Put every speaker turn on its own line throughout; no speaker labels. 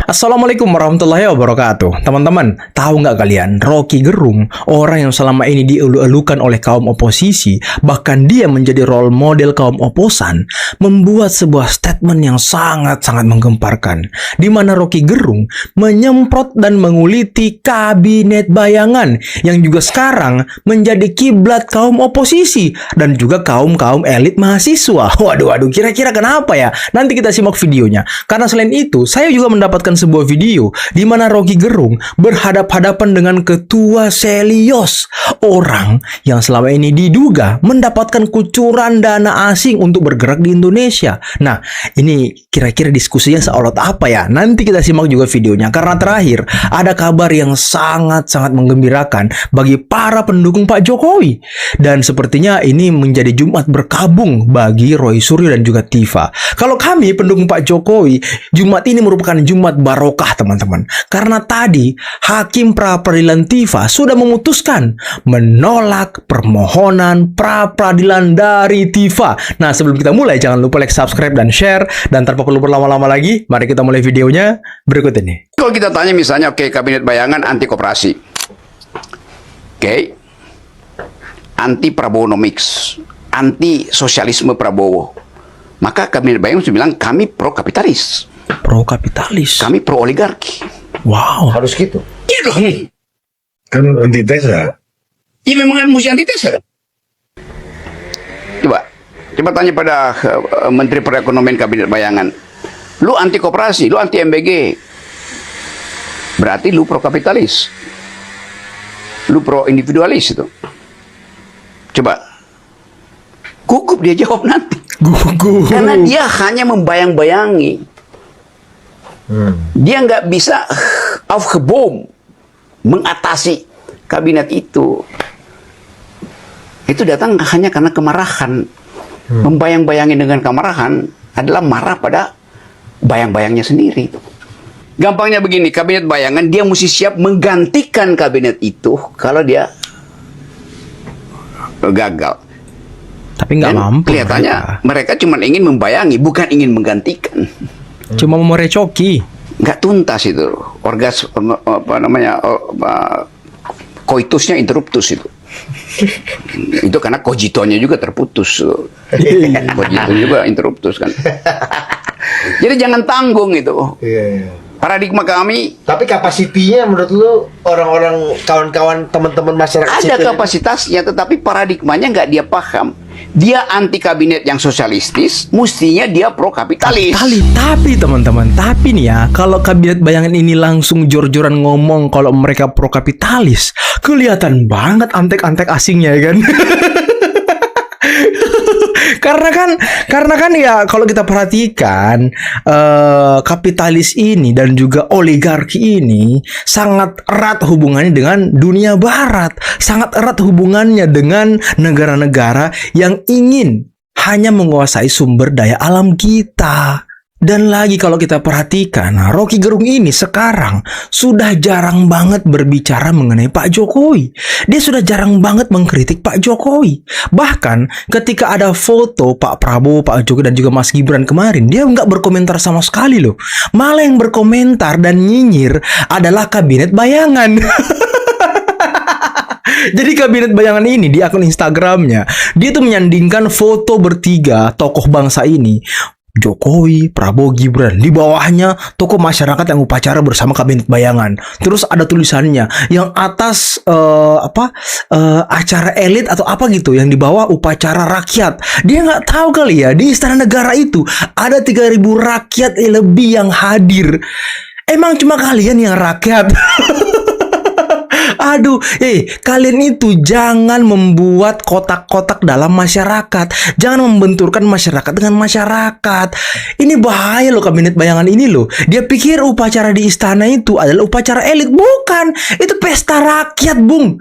Assalamualaikum warahmatullahi wabarakatuh. Teman-teman, tahu nggak kalian, Rocky Gerung, orang yang selama ini dielu-elukan oleh kaum oposisi, bahkan dia menjadi role model kaum oposan, membuat sebuah statement yang sangat-sangat menggemparkan, di mana Rocky Gerung menyemprot dan menguliti kabinet bayangan yang juga sekarang menjadi kiblat kaum oposisi dan juga kaum-kaum elit mahasiswa. Waduh, kira-kira kenapa ya? Nanti kita simak videonya. Karena selain itu, saya juga mendapatkan sebuah video di mana Rocky Gerung berhadap-hadapan dengan Ketua Selyos, orang yang selama ini diduga mendapatkan kucuran dana asing untuk bergerak di Indonesia. Nah, ini kira-kira diskusinya seolot apa ya? Nanti kita simak juga videonya. Karena terakhir, ada kabar yang sangat-sangat menggembirakan bagi para pendukung Pak Jokowi. Dan sepertinya ini menjadi Jumat berkabung bagi Roy Suryo dan juga Tifa. Kalau kami pendukung Pak Jokowi, Jumat ini merupakan Jumat barokah, teman-teman. Karena tadi Hakim Pra Peradilan Tifa sudah memutuskan menolak permohonan pra peradilan dari Tifa. Nah, sebelum kita mulai, jangan lupa like, subscribe, dan share. Dan tanpa perlu berlama-lama lagi, mari kita mulai videonya berikut ini.
Kalau kita tanya misalnya, oke, kabinet bayangan anti koperasi, oke, anti Prabowonomics, anti sosialisme Prabowo, maka kabinet bayangan harus bilang kami pro kapitalis.
Pro kapitalis.
Kami pro oligarki.
Wow.
Harus gitu.
Iya dong.
Kan antitesa.
Iya memang mesti antitesa. Coba tanya pada Menteri Perekonomian Kabinet Bayangan. Lu anti koperasi, lu anti MBG. Berarti lu pro kapitalis. Lu pro individualis itu. Coba. Gugup dia jawab nanti.
Gugup.
Karena dia hanya membayang-bayangi. Dia nggak bisa aufgebom mengatasi kabinet itu. Itu datang hanya karena kemarahan. Membayang-bayangi dengan kemarahan adalah marah pada bayang-bayangnya sendiri. Gampangnya begini, kabinet bayangan dia mesti siap menggantikan kabinet itu kalau dia gagal.
Tapi nggak mampu.
Kelihatannya mereka cuma ingin membayangi, bukan ingin menggantikan.
Cuma mau merecoki.
Nggak tuntas itu. Koitusnya interruptus itu. Itu karena kogitonya juga terputus. Kogito juga interruptus kan. Jadi jangan tanggung itu.
Iya.
Paradigma kami.
Tapi kapasitinya menurut lu orang-orang kawan-kawan teman-teman masyarakat
Ada
sipil
kapasitasnya, tetapi paradigmanya nggak dia paham. Dia anti kabinet yang sosialistis, mestinya dia pro kapitalis.
Tapi teman-teman, tapi nih ya, kalau kabinet bayangan ini langsung jor-joran ngomong kalau mereka pro kapitalis, kelihatan banget antek-antek asingnya ya kan. Karena kan ya kalau kita perhatikan kapitalis ini dan juga oligarki ini sangat erat hubungannya dengan dunia barat, sangat erat hubungannya dengan negara-negara yang ingin hanya menguasai sumber daya alam kita. Dan lagi kalau kita perhatikan, Rocky Gerung ini sekarang sudah jarang banget berbicara mengenai Pak Jokowi. Dia sudah jarang banget mengkritik Pak Jokowi. Bahkan ketika ada foto Pak Prabowo, Pak Jokowi, dan juga Mas Gibran kemarin, dia nggak berkomentar sama sekali loh. Malah yang berkomentar dan nyinyir adalah kabinet bayangan. Jadi kabinet bayangan ini di akun Instagramnya, dia tuh menyandingkan foto bertiga tokoh bangsa ini, Jokowi, Prabowo, Gibran. Di bawahnya tokoh masyarakat yang upacara bersama kabinet bayangan. Terus ada tulisannya yang atas acara elit atau apa gitu, yang di bawah upacara rakyat. Dia nggak tahu kali ya, di Istana Negara itu ada 3.000 rakyat lebih yang hadir. Emang cuma kalian yang rakyat? Aduh, kalian itu jangan membuat kotak-kotak dalam masyarakat. Jangan membenturkan masyarakat dengan masyarakat. Ini bahaya loh kabinet bayangan ini loh. Dia pikir upacara di istana itu adalah upacara elit. Bukan, itu pesta rakyat, Bung.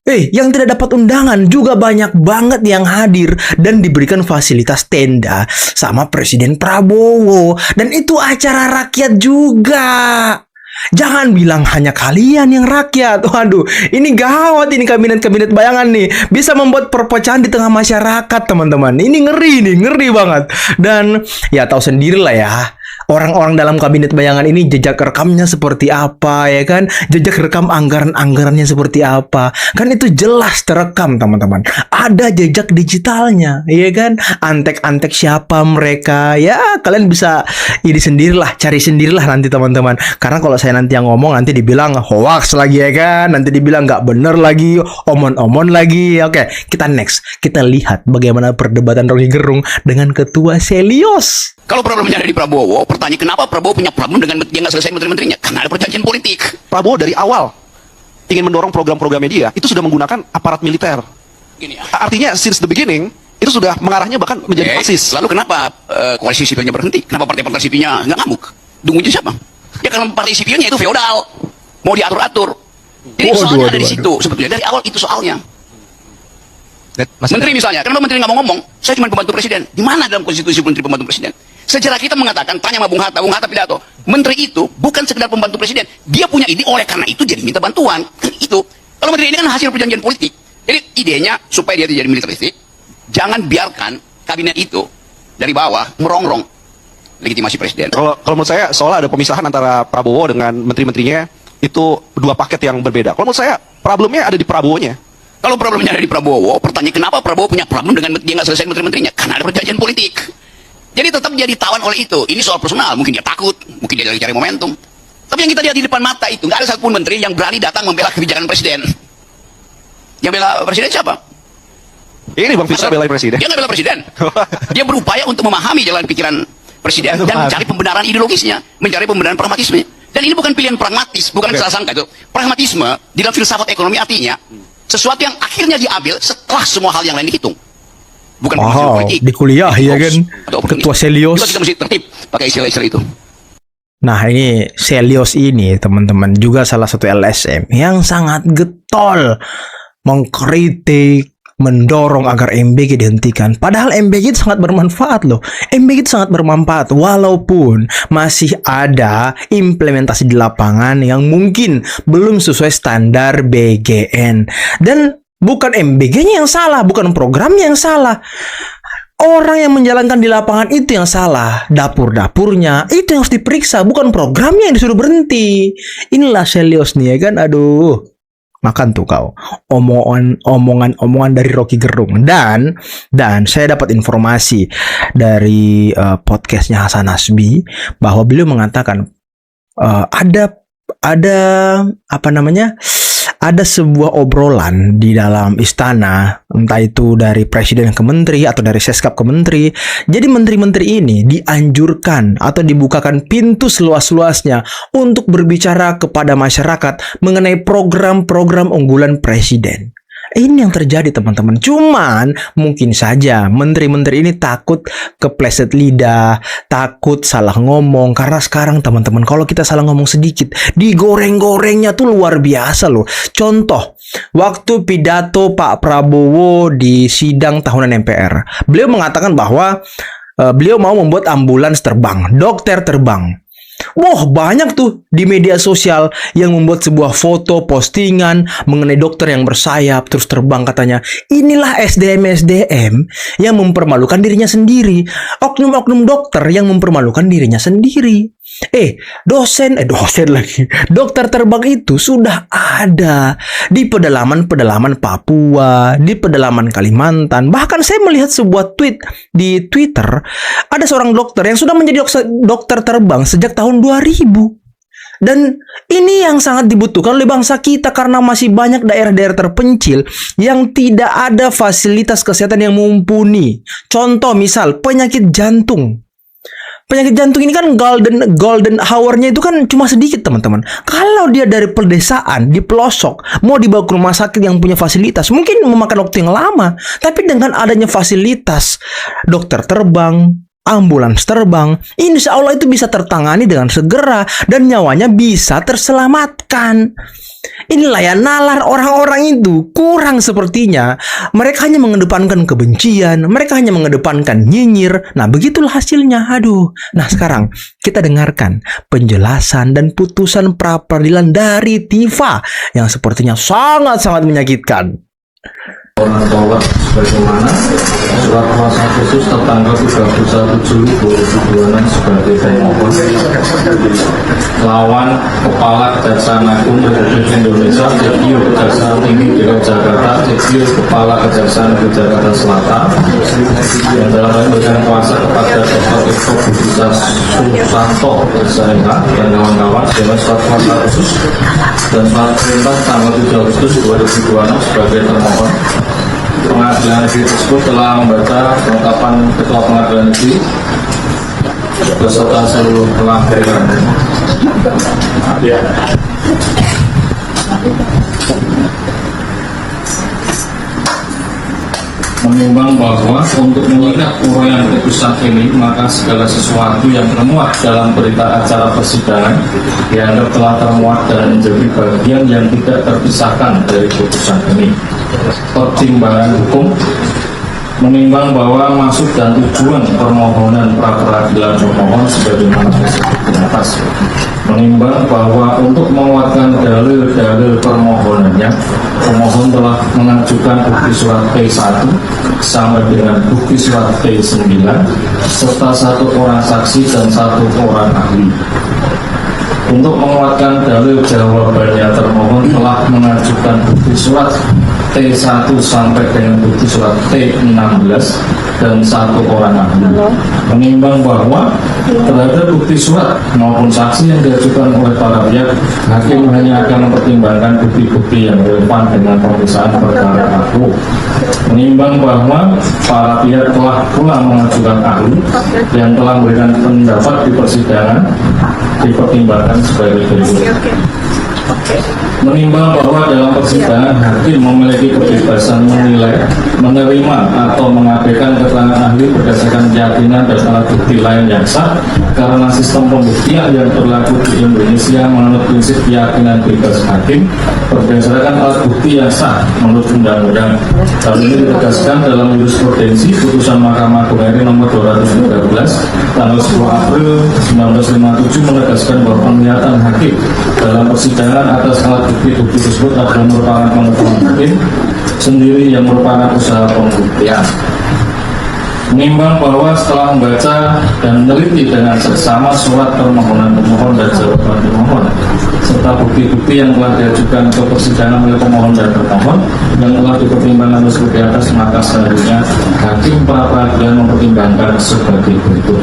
Yang tidak dapat undangan juga banyak banget yang hadir dan diberikan fasilitas tenda sama Presiden Prabowo. Dan itu acara rakyat juga. Jangan bilang hanya kalian yang rakyat. Waduh, ini gawat ini kabinet-kabinet bayangan nih. Bisa membuat perpecahan di tengah masyarakat, teman-teman. Ini ngeri banget. Dan ya tahu sendiri lah ya, orang-orang dalam kabinet bayangan ini jejak rekamnya seperti apa, ya kan? Jejak rekam anggaran-anggarannya seperti apa? Kan itu jelas terekam, teman-teman. Ada jejak digitalnya, ya kan? Antek-antek siapa mereka? Ya, kalian bisa ini sendirilah, cari sendirilah nanti, teman-teman. Karena kalau saya nanti yang ngomong nanti dibilang hoax lagi, ya kan? Nanti dibilang nggak bener lagi, omon-omon lagi. Oke, kita next. Kita lihat bagaimana perdebatan Rocky Gerung dengan Ketua Selios.
Kalau problemnya ada di Prabowo, pertanyaan kenapa Prabowo punya problem dengan dia nggak selesai menteri-menterinya? Karena ada perjanjian politik.
Prabowo dari awal ingin mendorong program-programnya dia itu sudah menggunakan aparat militer.
Gini ya.
Artinya since the beginning itu sudah mengarahnya bahkan menjadi fasis.
Lalu kenapa koalisi sipilnya berhenti? Kenapa partai-partai sipilnya nggak ngamuk? Dungunya siapa? Ya karena partai sipilnya itu feodal, mau diatur-atur. Jadi soalnya ada di situ sebetulnya dari awal itu soalnya. Menteri misalnya, kenapa menteri nggak mau ngomong? Saya cuma pembantu presiden. Di mana dalam konstitusi menteri pembantu presiden? Sejarah kita mengatakan, tanya sama Bung Hatta pidato. Menteri itu bukan sekedar pembantu presiden. Dia punya ide, oleh karena itu jadi minta bantuan. Itu. Kalau menteri ini kan hasil perjanjian politik. Jadi idenya supaya dia tidak jadi militeristik, jangan biarkan kabinet itu dari bawah merongrong legitimasi presiden.
Kalau menurut saya soalnya ada pemisahan antara Prabowo dengan menteri-menterinya itu dua paket yang berbeda. Kalau menurut saya problemnya ada di Prabowo-nya.
Kalau problemnya ada di Prabowo, pertanyaan kenapa Prabowo punya problem dengan dia nggak selesai menteri-menterinya? Karena ada perjanjian politik. Jadi tetap dia ditawan oleh itu. Ini soal personal, mungkin dia takut, mungkin dia lagi cari momentum. Tapi yang kita lihat di depan mata itu, nggak ada satupun menteri yang berani datang membela kebijakan presiden. Yang bela presiden siapa?
Ini Bang Fitra belain presiden.
Dia nggak bela presiden. Dia berupaya untuk memahami jalan pikiran presiden dan mencari pembenaran ideologisnya, mencari pembenaran pragmatisme. Dan ini bukan pilihan pragmatis, bukan salah sangka itu. Pragmatisme di dalam filsafat ekonomi artinya sesuatu yang akhirnya diambil setelah semua hal yang lain dihitung. Bukan politik.
Di kuliah ya kan, Ketua Selios.
Kita mesti tertib pakai istilah-istilah itu.
Nah, ini Selios ini, teman-teman, juga salah satu LSM yang sangat getol mengkritik, mendorong agar MBG dihentikan. Padahal MBG itu sangat bermanfaat loh. MBG itu sangat bermanfaat walaupun masih ada implementasi di lapangan yang mungkin belum sesuai standar BGN. Dan bukan MBG-nya yang salah, bukan programnya yang salah. Orang yang menjalankan di lapangan itu yang salah. Dapur-dapurnya itu yang harus diperiksa, bukan programnya yang disuruh berhenti. Inilah Selios nih, ya kan? Aduh. Makan tuh kau omongan dari Rocky Gerung. Dan saya dapat informasi dari podcastnya Hasan Nasbi bahwa beliau mengatakan ada apa namanya, ada sebuah obrolan di dalam istana, entah itu dari presiden ke menteri atau dari seskap ke menteri. Jadi menteri-menteri ini dianjurkan atau dibukakan pintu seluas-luasnya untuk berbicara kepada masyarakat mengenai program-program unggulan presiden. Ini yang terjadi, teman-teman. Cuman mungkin saja menteri-menteri ini takut kepleset lidah, takut salah ngomong. Karena sekarang, teman-teman, kalau kita salah ngomong sedikit, digoreng-gorengnya tuh luar biasa loh. Contoh, waktu pidato Pak Prabowo di sidang tahunan MPR, beliau mengatakan bahwa beliau mau membuat ambulans terbang, dokter terbang. Wah, banyak tuh di media sosial yang membuat sebuah foto postingan mengenai dokter yang bersayap terus terbang, katanya inilah SDM yang mempermalukan dirinya sendiri, oknum-oknum dokter yang mempermalukan dirinya sendiri. Dosen lagi. Dokter terbang itu sudah ada di pedalaman-pedalaman Papua, di pedalaman Kalimantan. Bahkan saya melihat sebuah tweet di Twitter, ada seorang dokter yang sudah menjadi dokter terbang sejak tahun 2000. Dan ini yang sangat dibutuhkan oleh bangsa kita karena masih banyak daerah-daerah terpencil yang tidak ada fasilitas kesehatan yang mumpuni. Contoh misal penyakit jantung. Penyakit jantung ini kan golden hour-nya itu kan cuma sedikit, teman-teman. Kalau dia dari pedesaan, di pelosok, mau dibawa ke rumah sakit yang punya fasilitas, mungkin memakan waktu yang lama. Tapi dengan adanya fasilitas dokter terbang, ambulans terbang, insya Allah itu bisa tertangani dengan segera dan nyawanya bisa terselamatkan. Inilah ya nalar orang-orang itu kurang sepertinya. Mereka hanya mengedepankan kebencian, mereka hanya mengedepankan nyinyir. Nah, begitulah hasilnya. Aduh. Nah, sekarang kita dengarkan penjelasan dan putusan pra-peradilan dari Tifa yang sepertinya sangat-sangat menyakitkan.
orang tolak sebagaimana surat kuasa khusus tertanggal 31 Juli 2026 sebagai pemohon lawan Kepala Kejaksaan Agung Republik Indonesia, Cekio Kejaksaan Tinggi DKI Jakarta, Cekio Kepala Kejaksaan Negeri Jakarta Selatan yang dalam hal memberikan kuasa kepada Dr. Eko Budi Susanto SIH dan kawan-kawan dengan surat kuasa khusus dan surat perintah tanggal 7 Agustus 2026 sebagai termohon. Pengadilan negeri tersebut telah membaca penetapan Ketua Pengadilan Negeri beserta seluruh pelanggaran. Menimbang bahwa untuk menyikat uraian putusan ini, maka segala sesuatu yang termuat dalam berita acara persidangan dianggap telah termuat dan menjadi bagian yang tidak terpisahkan dari putusan ini. Pertimbangan hukum menimbang bahwa maksud dan tujuan permohonan pra-peradilan pemohon sebagaimana disebut di atas, menimbang bahwa untuk menguatkan dalil-dalil permohonannya, pemohon telah mengajukan bukti surat P1 sampai dengan bukti surat P9 serta 1 orang saksi dan 1 orang ahli. Untuk menguatkan dalil jawabannya, termohon telah mengajukan bukti surat T1 sampai dengan bukti surat T16 dan 1 orang ahli. Menimbang bahwa terhadap bukti surat maupun saksi yang diajukan oleh para pihak, hakim hanya akan mempertimbangkan bukti-bukti yang relevan dengan pemeriksaan perkara aku. Menimbang bahwa para pihak telah pula mengajukan ahli yang telah memberikan pendapat di persidangan, dipertimbangkan sebagai berikut. Menimbang bahwa dalam persidangan hakim memiliki kebebasan menilai, menerima atau mengabaikan keterangan ahli berdasarkan keyakinan dan alat bukti lain yang sah, karena sistem pembuktian yang berlaku di Indonesia menurut prinsip keyakinan bebas hakim berdasarkan alat bukti yang sah menurut undang-undang. Hal ini ditegaskan dalam jurisprudensi putusan Mahkamah Agung RI nomor 213 tanggal 10 April 1957 menegaskan bahwa penglihatan hakim dalam persidangan atas alat bukti-bukti tersebut adalah merupakan pengetahuan hakim sendiri yang merupakan usaha pembuktian. Menimbang bahwa setelah membaca dan meneliti dengan seksama surat permohonan pemohon dan jawaban pemohon serta bukti-bukti yang telah diajukan ke persidangan oleh pemohon dan termohon yang telah dipertimbangkan seperti atas, maka selanjutnya hakim pra-peradilan mempertimbangkan sebagai berikut.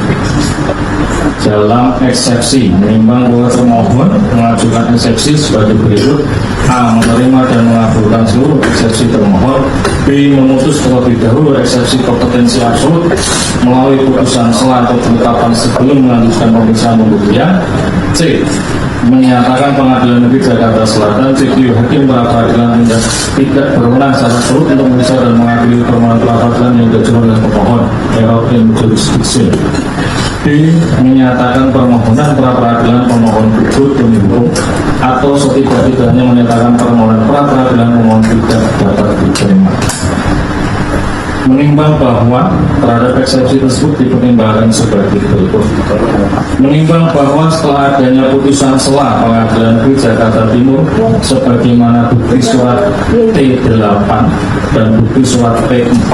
Dalam eksepsi, menimbang bahwa termohon mengajukan eksepsi sebagai berikut: A. Menerima dan mengabulkan seluruh eksepsi termohon. B. Memutus terlebih dahulu eksepsi kompetensi absolut melalui putusan sela atau penetapan sebelum melanjutkan pemeriksaan pembuktian. C. Menyatakan Pengadilan Negeri Jakarta Selatan CQ hakim pra-peradilan tidak berwenang secara absolut untuk memeriksa dan mengadili permohonan pra-peradilan yang diajukan oleh pemohon. Error in jurisdiction. D. Menyatakan permohonan pra-peradilan pemohon gugur demi hukum atau setidak-tidaknya menyatakan permohonan pra-peradilan pemohon tidak dapat diterima. Menimbang bahwa terhadap eksepsi tersebut dipertimbangkan sebagai berikut. Menimbang bahwa setelah adanya putusan sela Pengadilan Negeri Jakarta Timur sebagaimana bukti surat T8 dan bukti surat T4,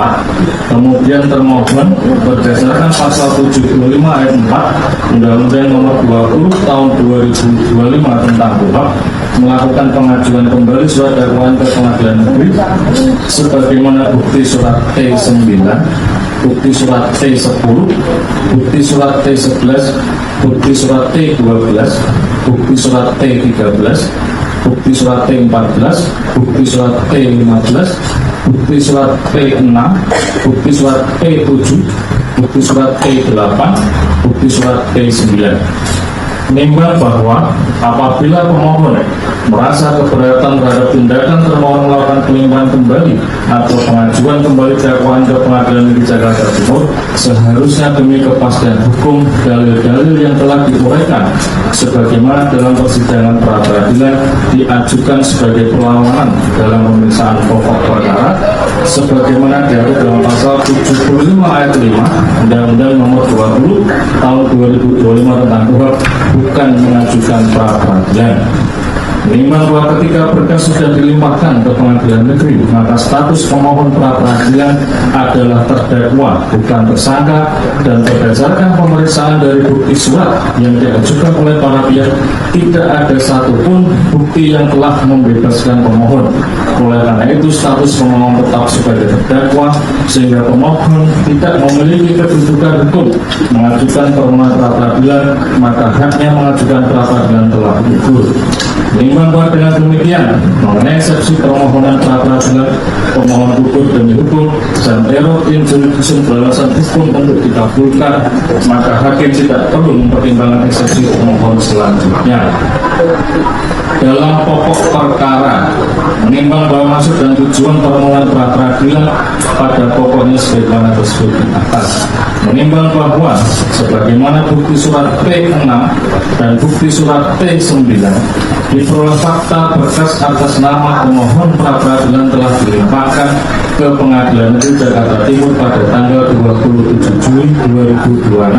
kemudian termohon berdasarkan pasal 75 ayat 4 Undang-Undang Nomor 20 Tahun 2025 tentang KUHP melakukan pengajuan kembali surat dakwaan ke Pengadilan Negeri sebagaimana bukti surat T9, bukti surat T10, bukti surat T11, bukti surat T12, bukti surat T13, bukti surat T14, bukti surat T15, bukti surat T6, bukti surat T7, bukti surat T8, bukti surat T9. Menimbang bahwa apabila pemohon merasa keberatan terhadap tindakan termohon melakukan pelimpahan kembali atau pengajuan kembali dakwaan ke Pengadilan Negeri Jakarta Timur, seharusnya demi kepastian hukum dalil-dalil yang telah diuraikan sebagaimana dalam persidangan pra-peradilan diajukan sebagai perlawanan dalam pemeriksaan pokok perkara sebagaimana diatur dalam pasal 75 ayat 5 Undang-Undang Nomor 20 Tahun 2025 tentang KUHP bukan mengajukan pra-peradilan. Menimbang bahwa ketika berkas sudah dilimpahkan ke pengadilan negeri, maka status pemohon pra peradilan adalah terdakwa, bukan tersangka, dan berdasarkan pemeriksaan dari bukti surat yang diajukan oleh para pihak, tidak ada satupun bukti yang telah membebaskan pemohon. Oleh karena itu, status pemohon tetap sebagai terdakwa, sehingga pemohon tidak memiliki kedudukan hukum mengajukan permohonan pra peradilan, maka haknya mengajukan pra peradilan telah gugur. Menimbang bahwa dengan demikian, mengenai eksepsi permohonan pra peradilan, pemohon gugur demi hukum, dan error in jurisdiction beralasan hukum untuk dikabulkan, maka hakim tidak perlu mempertimbangkan eksepsi pemohon selanjutnya. Dalam pokok perkara, menimbang bahwa maksud dan tujuan permohonan pra peradilan pada pokoknya sebagaimana tersebut di atas. Menimbang bahwa sebagaimana bukti surat P6 dan bukti surat P9 diperoleh fakta berkas atas nama pemohon pra peradilan telah dilimpahkan ke Pengadilan Negeri Jakarta Timur pada tanggal 27 Juli 2026.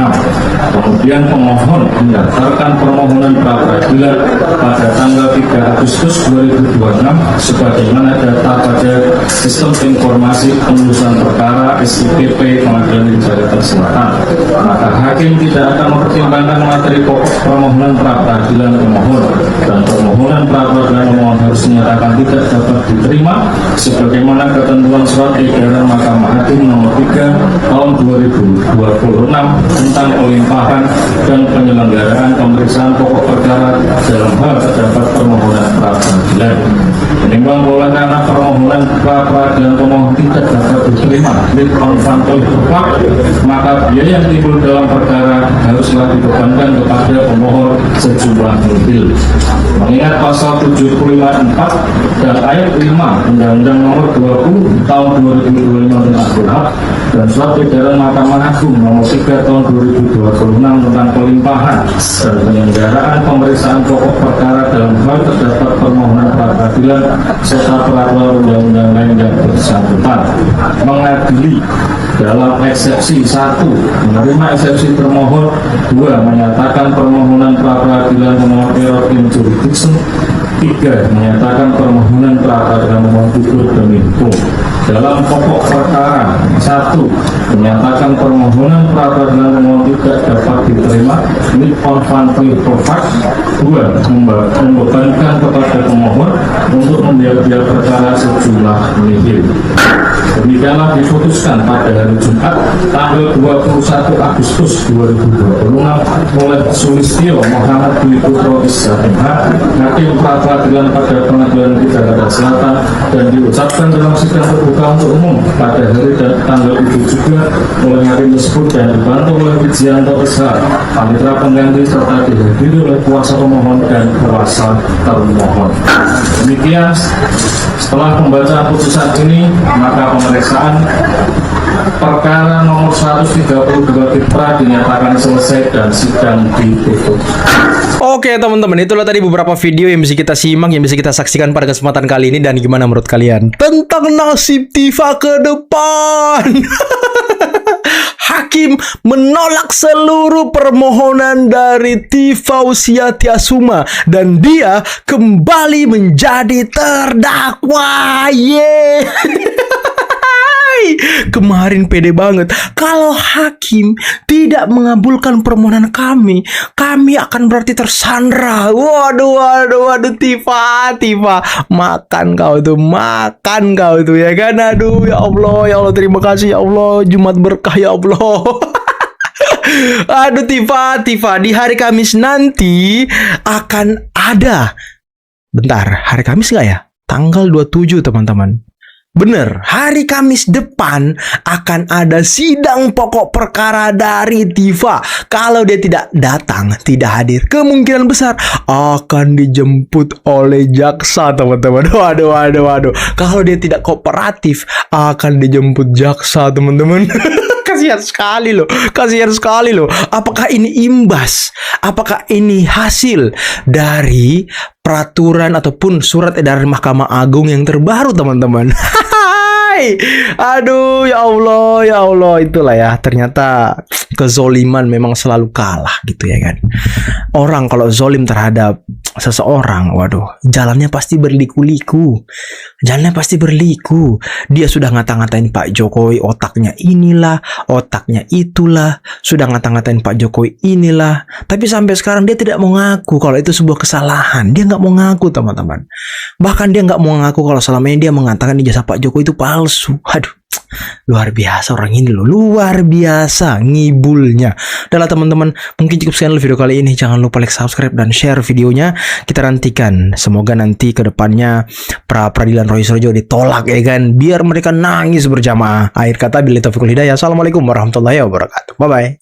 Kemudian pemohon mendaftarkan permohonan pra peradilan pada tanggal 3 Agustus 2026 sebagaimana data pada Sistem Informasi Pengurusan Perkara SIPP Pengadilan Negeri Jakarta Selatan. Maka hakim tidak akan mempertimbangkan materi pokok permohonan pra peradilan pemohon, dan permohonan pra peradilan pemohon harus dinyatakan tidak dapat diterima sebagaimana ketentuan surat edaran Mahkamah Agung nomor 3 tahun 2026 tentang pelimpahan dan penyelenggaraan pemeriksaan pokok perkara dalam hal terdapat permohonan pra peradilan. Menimbang bahwa karena permohonan pra peradilan pemohon tidak dapat diterima with on maka biaya yang timbul dalam perkara haruslah dibebankan kepada pemohon sejumlah nil. Mengingat pasal 754 dan ayat 5 Undang-Undang Nomor 20 Tahun 2025 tentang berhak dan surat edaran Mahkamah Agung Nomor 3 Tahun 2026 tentang pelimpahan dan penyelenggaraan pemeriksaan pokok perkara dalam hal terdapat permohonan pra peradilan serta peraturan undang-undang lain yang bersangkutan, mengadili dalam eksepsi 1 menerima eksepsi termohon, 2 menyatakan permohonan pra peradilan pemohon error in jurisdiction, 3 menyatakan permohonan pra peradilan pemohon gugur demi hukum. Dalam pokok perkara 1 menyatakan permohonan pra peradilan pemohon tidak dapat diterima with on fact, 2 membebankan kepada pemohon untuk membiayai perkara sejumlah nihil. Demikianlah diputuskan pada hari Jumat tanggal 21 Agustus 2026 oleh Sulistyo Muhammad Dwi Putro SHMH, Hakim pra peradilan pada Pengadilan Negeri Jakarta Selatan, dan diucapkan dalam sidang terbuka untuk umum pada hari dan tanggal itu juga oleh hakim tersebut dan dibantu oleh Wijianto SH, panitera pengganti, serta dihadiri oleh kuasa pemohon dan kuasa termohon. Demikian, setelah pembacaan putusan ini, maka pemeriksaan perkara nomor 132 Fitra dinyatakan selesai dan sidang ditutup.
Oke teman-teman, itulah tadi beberapa video yang bisa kita simak, yang bisa kita saksikan pada kesempatan kali ini. Dan gimana menurut kalian tentang nasib Tifa ke depan? Hakim menolak seluruh permohonan dari Tifa Tiasuma dan dia kembali menjadi terdakwa. Yeay. Kemarin pede banget. Kalau hakim tidak mengabulkan permohonan kami akan berarti tersandra. Waduh, Tifa, makan kau tuh ya kan. Aduh, ya Allah, terima kasih ya Allah, Jumat berkah ya Allah. Aduh, Tifa, di hari Kamis nanti akan ada. Bentar, hari Kamis nggak ya? Tanggal 27 teman-teman. Bener, hari Kamis depan akan ada sidang pokok perkara dari Tifa. Kalau dia tidak datang, tidak hadir, kemungkinan besar akan dijemput oleh jaksa, teman-teman. Waduh. Kalau dia tidak kooperatif, akan dijemput jaksa, teman-teman. Kasihan sekali loh. Apakah ini imbas? Apakah ini hasil dari peraturan ataupun surat edaran Mahkamah Agung yang terbaru, teman-teman? Aduh, ya Allah, itulah ya. Ternyata kezoliman memang selalu kalah gitu ya kan. Orang kalau zolim terhadap seseorang, waduh, jalannya pasti berliku-liku. Jalannya pasti berliku. Dia sudah ngata-ngatain Pak Jokowi, otaknya inilah, otaknya itulah. Sudah ngata-ngatain Pak Jokowi inilah. Tapi sampai sekarang dia tidak mau ngaku kalau itu sebuah kesalahan. Dia nggak mau ngaku, teman-teman. Bahkan dia nggak mau ngaku kalau selama ini dia mengatakan ijazah Pak Jokowi itu palsu. Aduh, luar biasa orang ini loh. Luar biasa ngibulnya. Adalah teman-teman, mungkin cukup sekian video kali ini. Jangan lupa like, subscribe, dan share videonya. Kita nantikan. Semoga nanti ke depannya pra-peradilan Roy Suryo ditolak ya kan. Biar mereka nangis berjamaah. Akhir kata, billahi taufiq wal hidayah. Assalamualaikum warahmatullahi wabarakatuh. Bye-bye.